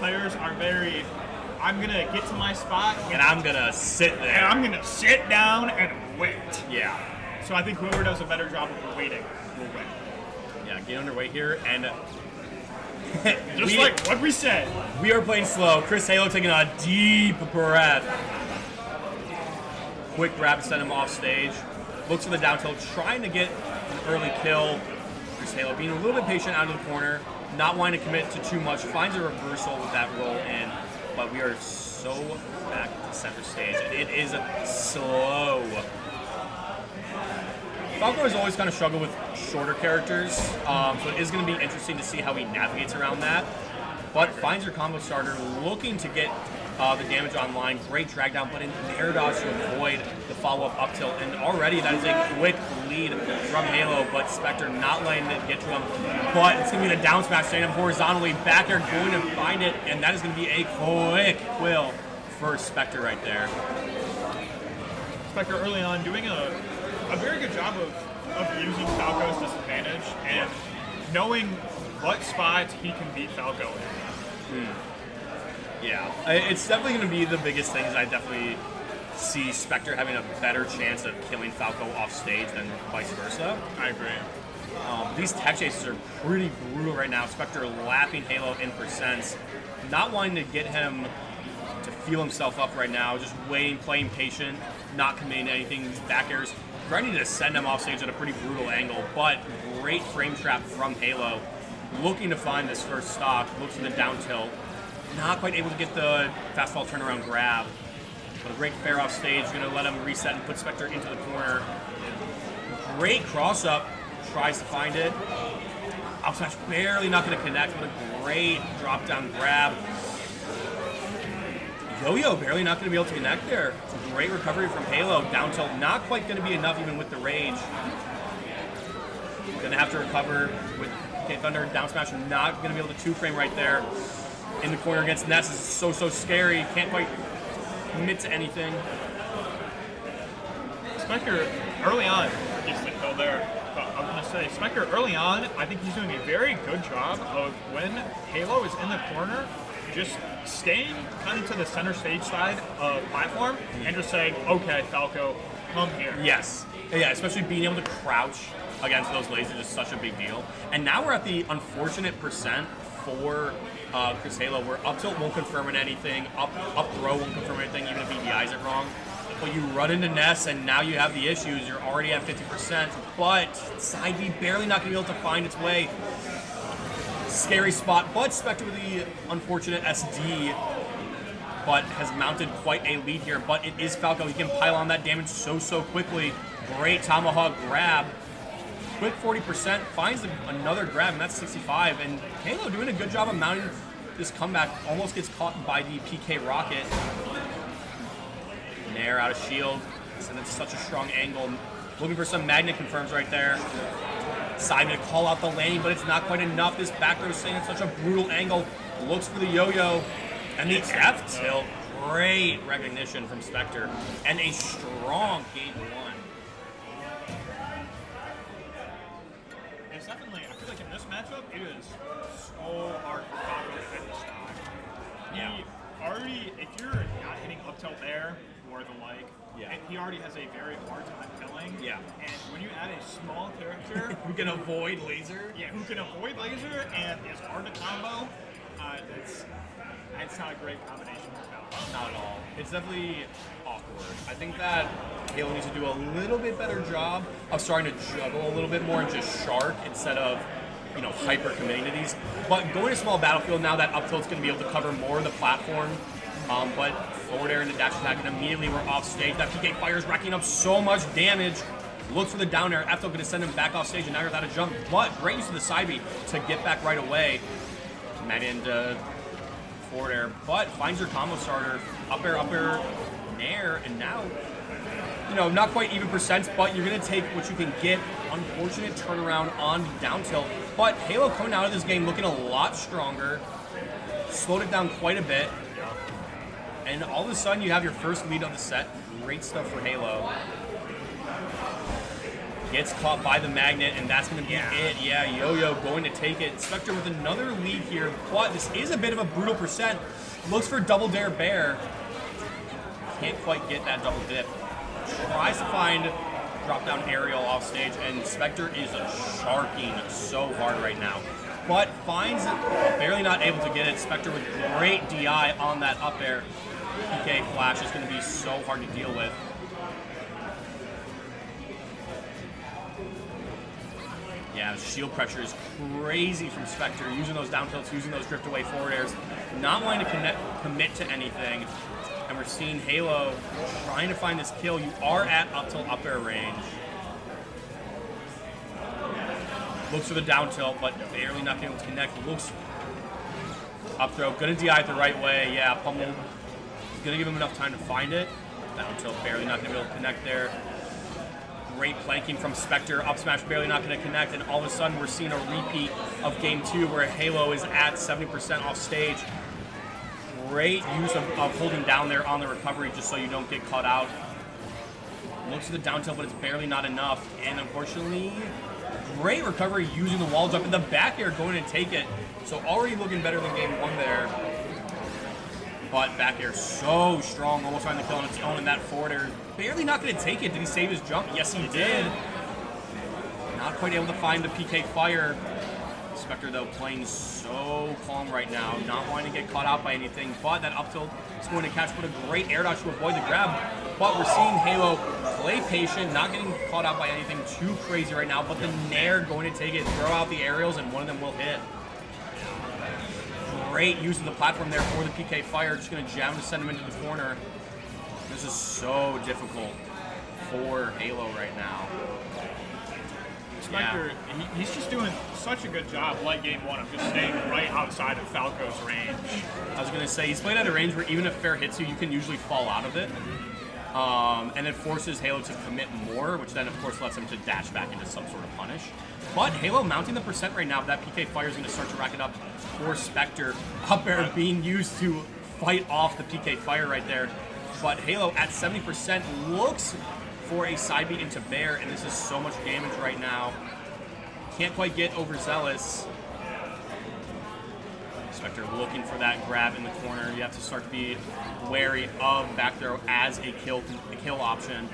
players are very, I'm going to get to my spot. And I'm going to sit there. And I'm going to sit down and wait. Yeah. So I think whoever does a better job of waiting will win. Yeah, get underway here, and just like what we said. We are playing slow. Chris ha1o taking a deep breath. Quick grab to send him off stage. Looks for the down tilt, trying to get an early kill. Chris ha1o being a little bit patient out of the corner, not wanting to commit to too much. Finds a reversal with that roll in, but we are so back to center stage, and it is slow. Falco has always kind of struggled with shorter characters, so it is going to be interesting to see how he navigates around that. But finds your combo starter, looking to get the damage online. Great drag down, but an air dodge to avoid the follow-up up tilt. And already that is a quick lead from ha1o, but Spectre not letting it get to him. But it's going to be the down smash, staying up horizontally. Back air going to find it, and that is going to be a quick kill for Spectre right there. Spectre early on doing a very good job of using Falco's disadvantage and knowing what spots he can beat Falco in. Yeah, it's definitely going to be the biggest things. I definitely see Spectre having a better chance of killing Falco off stage than vice versa. I agree. These tech chases are pretty brutal right now. Spectre lapping ha1o in percents, not wanting to get him to feel himself up right now, just waiting, playing patient, not committing to anything. These back airs, ready to send him off stage at a pretty brutal angle, but great frame trap from ha1o. Looking to find this first stock, looks for the down tilt. Not quite able to get the fastball turnaround grab, but a great fair off stage. Going to let him reset and put Spectre into the corner. Great cross up, tries to find it. Up smash barely not going to connect, but a great drop down grab. Yo-Yo barely not going to be able to connect there. Great recovery from ha1o. Down tilt not quite going to be enough even with the rage. Going to have to recover with K Thunder. Down smash not going to be able to two-frame right there. In the corner against Ness is so scary. Can't quite commit to anything. Spectre early on gets the kill there. But I was going to say, Spectre early on, I think he's doing a very good job of when ha1o is in the corner, just staying kind of to the center stage side of platform and just saying, okay, Falco, come here. Yes. Yeah, especially being able to crouch against those lasers is such a big deal. And now we're at the unfortunate percent for Chris ha1o, where up tilt won't confirm in anything, up throw won't confirm anything, even if he DIs it wrong. But you run into Ness, and now you have the issues. You're already at 50%, but side B barely not going to be able to find its way. Scary spot, but Spectre with the unfortunate SD, but has mounted quite a lead here. But it is Falco. He can pile on that damage so quickly. Great tomahawk grab. Quick 40%, finds another grab, and that's 65. And ha1o doing a good job of mounting this comeback. Almost gets caught by the PK rocket. Nair out of shield. And it's such a strong angle. Looking for some magnet confirms right there. Side to call out the lane, but it's not quite enough. This back throw is staying at such a brutal angle. Looks for the yo-yo. And the F tilt. Great recognition from Spectre. And a strong game one. It's definitely, I feel like in this matchup, it is so hard for Falco to hit the stock. Yeah. Already, if you're not hitting up tilt there or the like, yeah, he already has a very hard time killing. Yeah. And when you add a small character who can avoid laser, who can avoid laser and is hard to combo, it's not a great combination for Falco. Not at all. It's definitely awkward. I think that ha1o needs to do a little bit better job of starting to juggle a little bit more and just shark instead of, hyper committing to these. But going to small battlefield now, that up tilt's going to be able to cover more of the platform. But forward air into dash attack, and immediately we're off stage. That PK fire is racking up so much damage. Looks for the down air. F tilt going to send him back off stage, and now you're without a jump. But great use of the side B to get back right away. Mag into forward air, but finds your combo starter. Up air, nair, and now, not quite even percents, but you're going to take what you can get. Unfortunate turnaround on the down tilt. But ha1o coming out of this game looking a lot stronger. Slowed it down quite a bit. And all of a sudden, you have your first lead of the set. Great stuff for ha1o. Gets caught by the magnet, and that's going to be it. Yeah, Yo-Yo going to take it. Spectre with another lead here, but this is a bit of a brutal percent. Looks for double dare bear. Can't quite get that double dip. Tries to find drop down aerial off stage, and Spectre is sharking so hard right now. But finds it, barely not able to get it. Spectre with great DI on that up air. PK flash is going to be so hard to deal with. Yeah, the shield pressure is crazy from Spectre, using those down tilts, using those drift away forward airs, not wanting to commit to anything. And we're seeing ha1o trying to find this kill. You are at up tilt up air range. Looks for the down tilt, but barely not being able to connect. Looks up throw, gonna DI it the right way. Yeah, pummel. He's gonna give him enough time to find it. Down tilt, barely not gonna be able to connect there. Great planking from Spectre. Up smash, barely not going to connect. And all of a sudden, we're seeing a repeat of game 2 where ha1o is at 70% off stage. Great use of holding down there on the recovery just so you don't get caught out. Looks at the down tilt, but it's barely not enough. And unfortunately, great recovery using the wall jump. And the back air going to take it. So already looking better than game 1 there. But back air so strong, almost trying to kill on its own, and that forward air barely not going to take it. Did he save his jump? Yes, he did. Not quite able to find the PK fire. Spectre, though, playing so calm right now, not wanting to get caught out by anything, but that up tilt is going to catch, but a great air dodge to avoid the grab. But we're seeing ha1o play patient, not getting caught out by anything too crazy right now, but the nair going to take it, throw out the aerials, and one of them will hit. Great use of the platform there for the PK fire. Just going to jam to send him into the corner. This is so difficult for ha1o right now. Spectre, he's just doing such a good job, like game 1, of just staying right outside of Falco's range. I was going to say, he's played at a range where even if fair hits you, you can usually fall out of it. And it forces ha1o to commit more, which then, of course, lets him to dash back into some sort of punish. But ha1o mounting the percent right now. That PK fire is going to start to rack it up for Spectre. Up air being used to fight off the PK fire right there. But ha1o at 70% looks for a side beat into Bear, and this is so much damage right now. Can't quite get overzealous. Spectre looking for that grab in the corner. You have to start to be wary of back throw as a kill option.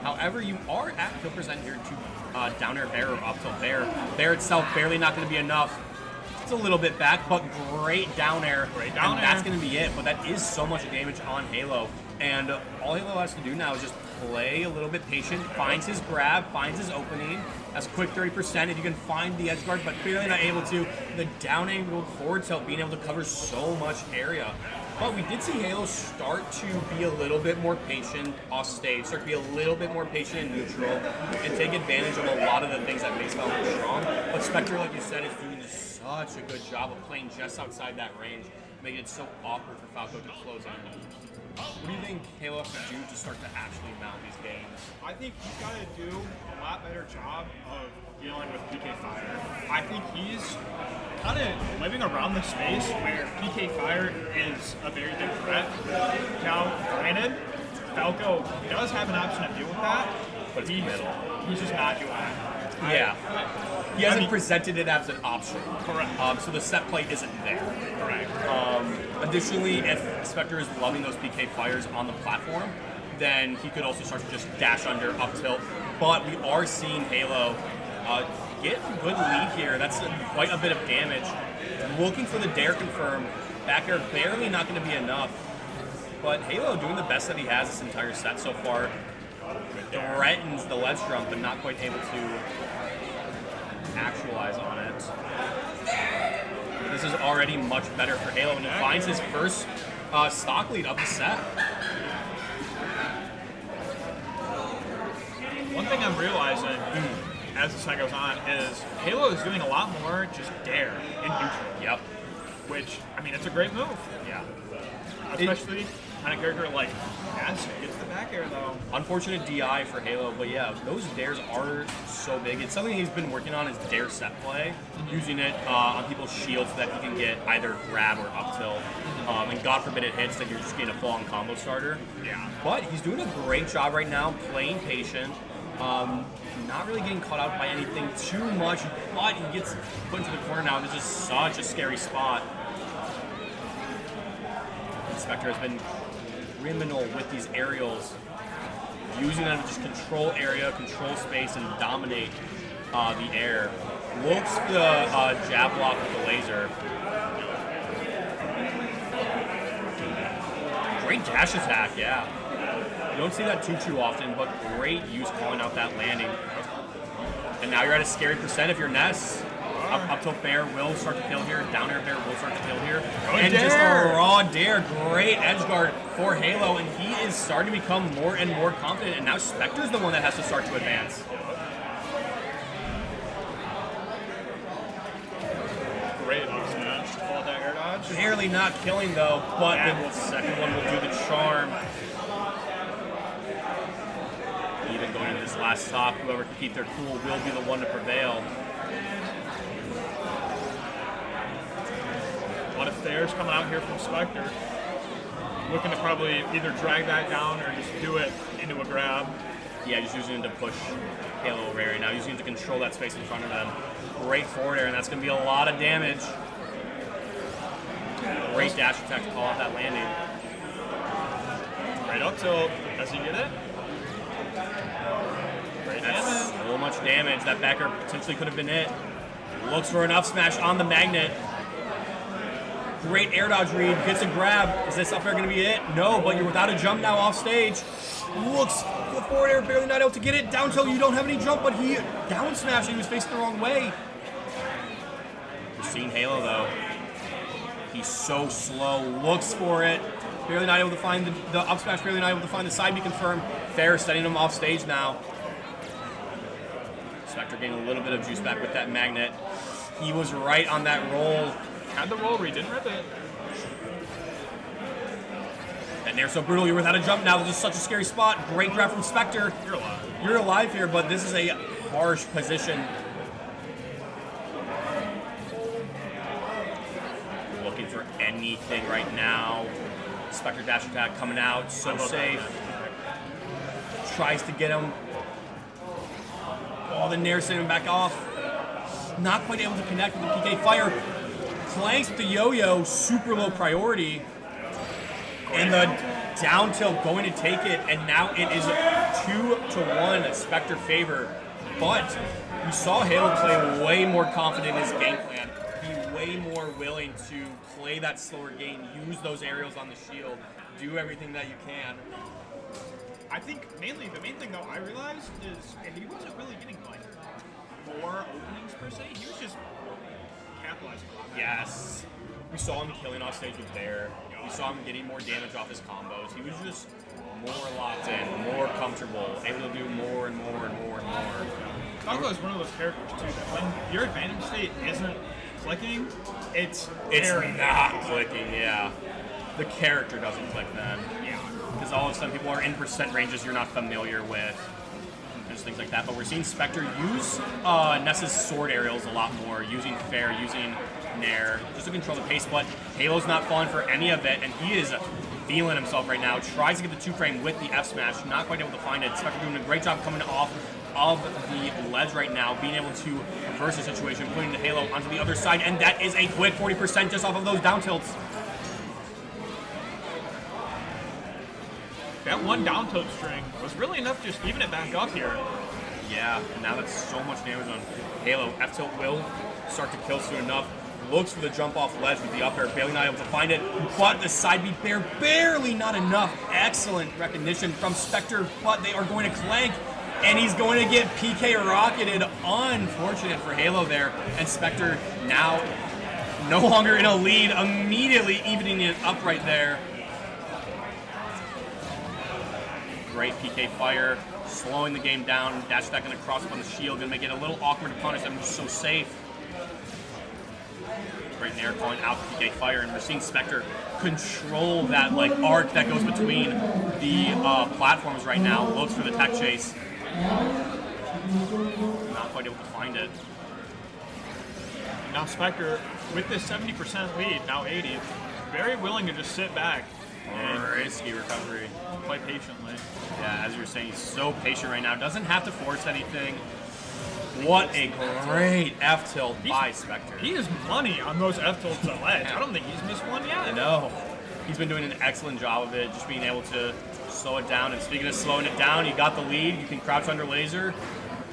However, you are at kill percent here to down air Bear or up tilt Bear. Bear itself barely not going to be enough. It's a little bit back, but great down air. And that's going to be it. But that is so much damage on ha1o. And all ha1o has to do now is just play a little bit patient, finds his grab, finds his opening. That's a quick 30% if you can find the edge guard, but clearly not able to. The down angle forward tilt being able to cover so much area. But we did see ha1o start to be a little bit more patient off stage, start to be a little bit more patient and neutral, and take advantage of a lot of the things that makes Falco strong. But Spectre, like you said, is doing such a good job of playing just outside that range, making it so awkward for Falco to close in. What do you think ha1o has to do to start to actually mount these games? I think he's got to do a lot better job of dealing with PK fire. I think he's kind of living around the space where PK fire is a very big threat. Now, granted, Falco does have an option to deal with that, but he's just not doing it. Yeah. He hasn't presented it as an option. Correct. So the set play isn't there. Correct. Additionally, if Spectre is loving those PK fires on the platform, then he could also start to just dash under, up tilt. But we are seeing ha1o get a good lead here. That's quite a bit of damage. Looking for the dare confirm. Back air barely not going to be enough. But ha1o doing the best that he has this entire set so far. Threatens the ledge jump, but not quite able to actualize on it. This is already much better for ha1o, and he finds his first stock lead of the set. One thing I'm realizing as the set goes on is ha1o is doing a lot more just dare in neutral. Yep. Which, I mean, it's a great move. Yeah. Especially on a character like Ness. Gets the back air, though. Unfortunate DI for ha1o, but yeah, those dares are so big. It's something he's been working on is dare set play, using it on people's shields so that he can get either grab or up tilt. And God forbid it hits, then you're just getting a full-on combo starter. Yeah. But he's doing a great job right now, playing patient, Not really getting caught out by anything too much, but he gets put into the corner now. This is such a scary spot. Spectre has been criminal with these aerials, using them to just control area, control space, and dominate the air. Looks for the jab block with the laser. Great dash attack, yeah. You don't see that too often, but great use calling out that landing. And now you're at a scary percent if you're Ness. Up tilt bear will start to kill here. Down air bear will start to kill here. And just a raw dare. Great edge guard for ha1o, and he is starting to become more and more confident. And now Spectre's the one that has to start to advance. Great up smash. Call that air dodge. Barely not killing though, but the second one will do the charm. Even going into this last stock, whoever can keep their cool will be the one to prevail. A lot of fairs coming out here from Spectre. Looking to probably either drag that down or just do it into a grab. Yeah, just using it to push ha1o away right now, using it to control that space in front of them. Great forward air, and that's going to be a lot of damage. Great dash attack to call out that landing. Right up tilt. Does he get it? Great That's damage. so much damage. That backer potentially could have been it. Looks for an up smash on the magnet. Great air dodge read, gets a grab. Is this up air going to be it? No, but you're without a jump now off stage. Looks for the forward air, barely not able to get it. Down tilt, you don't have any jump, but he down smashed. He was facing the wrong way. We're seeing ha1o though. He's so slow. Looks for it. Barely not able to find the up smash. Barely not able to find the side B confirm. Fair setting him off stage now. Spectre getting a little bit of juice back with that magnet. He was right on that roll. Had the roll read, didn't rip it. That nair so brutal, you're without a jump now. This is such a scary spot. Great grab from Spectre. You're alive. You're alive here, but this is a harsh position. Looking for anything right now. Spectre dash attack coming out, so safe. Tries to get him. Oh, the nair sending him back off. Not quite able to connect with the PK fire. Clanks with the yo-yo, super low priority. And the down tilt going to take it, and now it is 2-1 Spectre favor. But we saw ha1o play way more confident in his game plan. Be way more willing to play that slower game, use those aerials on the shield, do everything that you can. I think the main thing though I realized is he wasn't really getting like more openings per se. He was just capitalizing on that. Yes. We saw him killing off stage with Bear. We saw him getting more damage off his combos. He was just more locked in, more comfortable, able to do more and more and more and more. Falco is one of those characters too that when your advantage state isn't clicking, it's not clicking, yeah. The character doesn't click then. Yeah. Because all of a sudden people are in percent ranges you're not familiar with. Just things like that. But we're seeing Spectre use Ness's sword aerials a lot more, using Fair, using Nair, just to control the pace, but ha1o's not falling for any of it, and he is feeling himself right now. Tries to get the 2-frame with the F-smash, not quite able to find it. Spectre doing a great job coming off of the ledge right now, being able to reverse the situation, putting the ha1o onto the other side, and that is a quick 40% just off of those down tilts. That one down tilt string was really enough to just even it back up here. Yeah, now that's so much damage on ha1o. F-tilt will start to kill soon enough. Looks for the jump off ledge with the up air, barely not able to find it. But the side B Bear, barely not enough. Excellent recognition from Spectre, but they are going to clank. And he's going to get PK rocketed. Unfortunate for ha1o there. And Spectre now no longer in a lead, immediately evening it up right there. Great PK fire, slowing the game down. Dash attack going to cross up on the shield, going to make it a little awkward to punish them. Just so safe. Great Nair calling out the PK fire, and we're seeing Spectre control that like arc that goes between the platforms right now. Looks for the tech chase. Not quite able to find it. Now Spectre, with this 70% lead, now 80, very willing to just sit back Risky recovery. Play patiently. Yeah, as you were saying, he's so patient right now. Doesn't have to force anything. What a great F tilt by Spectre. He is money on those F tilts to ledge. I don't think he's missed one yet. No. He's been doing an excellent job of it, just being able to slow it down. And speaking of slowing it down, you got the lead. You can crouch under laser.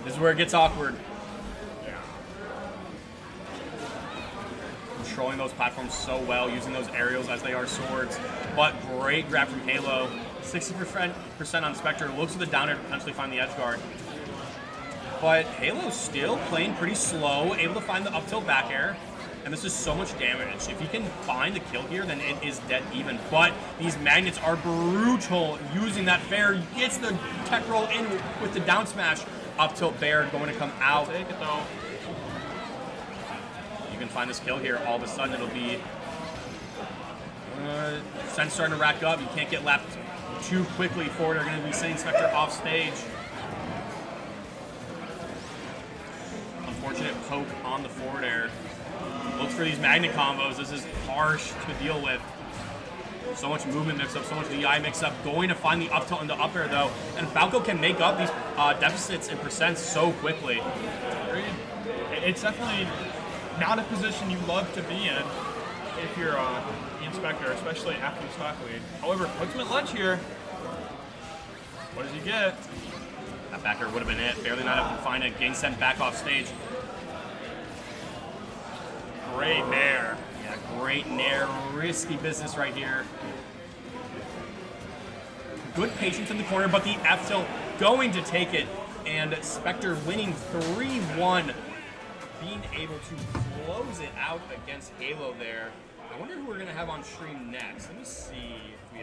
This is where it gets awkward. Yeah. Controlling those platforms so well, using those aerials as they are swords. But great grab from ha1o. 60% on Spectre. Looks at the down air to potentially find the edge guard. But ha1o's still playing pretty slow, able to find the up tilt back air. And this is so much damage. If he can find the kill here, then it is dead even. But these magnets are brutal. Using that fair, gets the tech roll in with the down smash. Up tilt bear going to come out. Take it though. You can find this kill here. All of a sudden, it'll be sense starting to rack up. You can't get lapped too quickly forward. They're going to be sending Spectre off stage. Unfortunate poke on the forward air. Looks for these magnet combos. This is harsh to deal with. So much movement mix-up, so much DI mix-up. Going to find the up tilt and the up air, though. And Falco can make up these deficits in percents so quickly. It's definitely not a position you love to be in if you're Ian Spectre, especially after the stock lead. However, ultimate ledge here. What does he get? That back air would have been it. Barely not able to find it. Getting sent back off stage. Great nair. Yeah, great nair. Risky business right here. Good patience in the corner, but the F tilt going to take it. And Spectre winning 3-1. Being able to close it out against ha1o there. I wonder who we're going to have on stream next. Let me see if we